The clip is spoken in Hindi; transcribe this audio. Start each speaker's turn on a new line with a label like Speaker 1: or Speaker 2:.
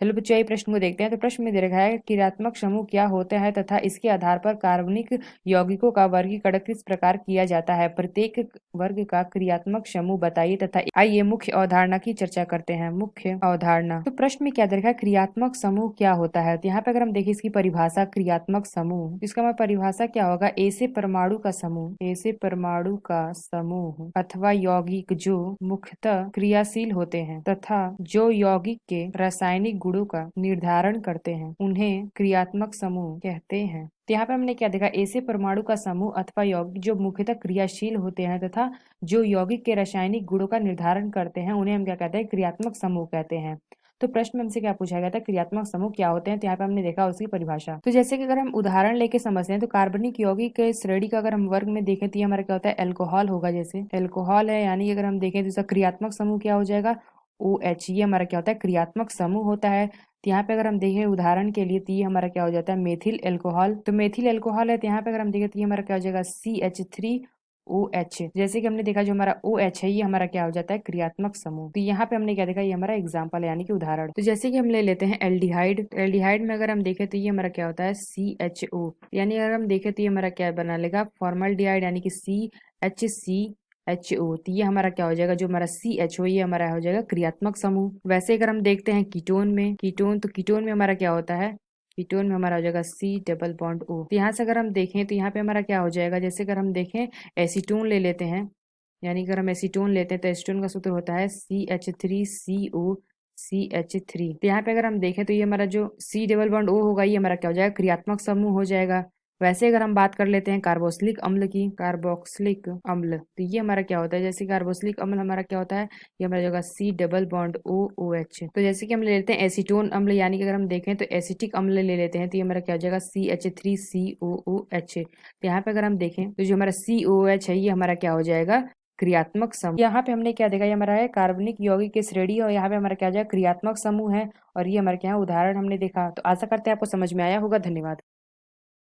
Speaker 1: चलो बच्चों ये प्रश्न को देखते हैं। तो प्रश्न में दे रखा है क्रियात्मक समूह क्या होता है तथा इसके आधार पर कार्बनिक यौगिकों का वर्गीकरण किस प्रकार किया जाता है। प्रत्येक वर्ग का क्रियात्मक समूह बताइए तथा आइए मुख्य अवधारणा की चर्चा करते हैं। मुख्य अवधारणा। तो प्रश्न में क्या दे रखा है, क्रियात्मक समूह क्या होता है। तो यहाँ पे अगर हम देखें इसकी परिभाषा, क्रियात्मक समूह, इसका मतलब परिभाषा क्या होगा, ए से परमाणु का समूह, ए से परमाणु का समूह अथवा यौगिक जो मुख्यतः क्रियाशील होते हैं तथा जो यौगिक के रासायनिक गुणों का निर्धारण करते हैं उन्हें क्रियात्मक समूह कहते हैं। तो यहाँ पे हमने क्या देखा, ऐसे परमाणु का समूह अथवा यौगिक जो मुख्यतः क्रियाशील होते हैं तथा जो यौगिक के रासायनिक गुणों का निर्धारण करते हैं उन्हें हम क्या कहते हैं, क्रियात्मक समूह कहते हैं। तो प्रश्न में हमसे क्या पूछा गया था, क्रियात्मक समूह क्या होते हैं। तो यहाँ पे हमने देखा उसकी परिभाषा। तो जैसे कि अगर हम उदाहरण लेके समझते हैं तो कार्बनिक यौगिक के श्रेणी का अगर हम वर्ग में देखें तो ये हमारा क्या होता है, एल्कोहल होगा। जैसे एल्कोहल है, यानी अगर हम देखें तो इसका क्रियात्मक समूह क्या हो जाएगा, OH। ये हमारा क्या होता है, क्रियात्मक समूह होता है। तो यहाँ पे अगर हम देखें उदाहरण के लिए तो ये हमारा क्या हो जाता है, मेथिल एल्कोहल। तो मेथिल एल्कोहल है, तो यहाँ पे अगर हम देखें तो ये हमारा क्या हो जाएगा, CH3OH। जैसे कि हमने देखा जो हमारा OH है ये हमारा क्या हो जाता है, क्रियात्मक समूह। तो यहाँ पे हमने क्या देखा, ये हमारा एग्जाम्पल है यानी कि उदाहरण। तो जैसे कि हम ले लेते हैं एल्डिहाइड। एल्डिहाइड में अगर हम देखें तो ये हमारा क्या होता है, CHO। यानी अगर हम देखें तो ये हमारा क्या बना लेगा, फॉर्मल्डिहाइड, यानी कि CHCHO। तो ये हमारा क्या हो जाएगा, जो हमारा CHO ये हमारा हो जाएगा क्रियात्मक समूह। वैसे अगर हम देखते हैं कीटोन में, कीटोन, तो कीटोन में हमारा क्या होता है, कीटोन में हमारा हो जाएगा C डबल बॉन्ड O। तो यहाँ से अगर हम देखें तो यहाँ पे हमारा क्या हो जाएगा, जैसे अगर हम देखें एसीटोन ले लेते हैं, यानी अगर हम एसीटोन लेते हैं तो एसीटोन का सूत्र होता है CH3COCH3। तो यहाँ पे अगर हम देखें तो ये हमारा जो C डबल बॉन्ड O होगा ये हमारा क्या हो जाएगा, क्रियात्मक समूह हो जाएगा। वैसे अगर हम बात कर लेते हैं कार्बोक्सिलिक अम्ल की, कार्बोक्सिलिक अम्ल, तो ये हमारा क्या होता है, जैसे कार्बोक्सिलिक अम्ल हमारा क्या होता है, ये हमारा जगह C डबल बॉन्ड OOH। तो जैसे कि हम ले लेते हैं एसीटोन अम्ल, यानी कि अगर हम देखें तो एसिटिक अम्ल ले लेते हैं तो ये हमारा क्या हो जाएगा, CH3COOH। तो यहाँ पे अगर हम देखें तो जो हमारा COOH है ये हमारा क्या हो जाएगा, क्रियात्मक समूह। यहाँ पे हमने क्या देखा, ये हमारा है कार्बनिक यौगिक की श्रेणी और यहाँ पे हमारा क्या हो जाएगा, क्रियात्मक समूह है। और ये हमारे क्या है, उदाहरण हमने देखा। तो आशा करते हैं आपको समझ में आया होगा। धन्यवाद।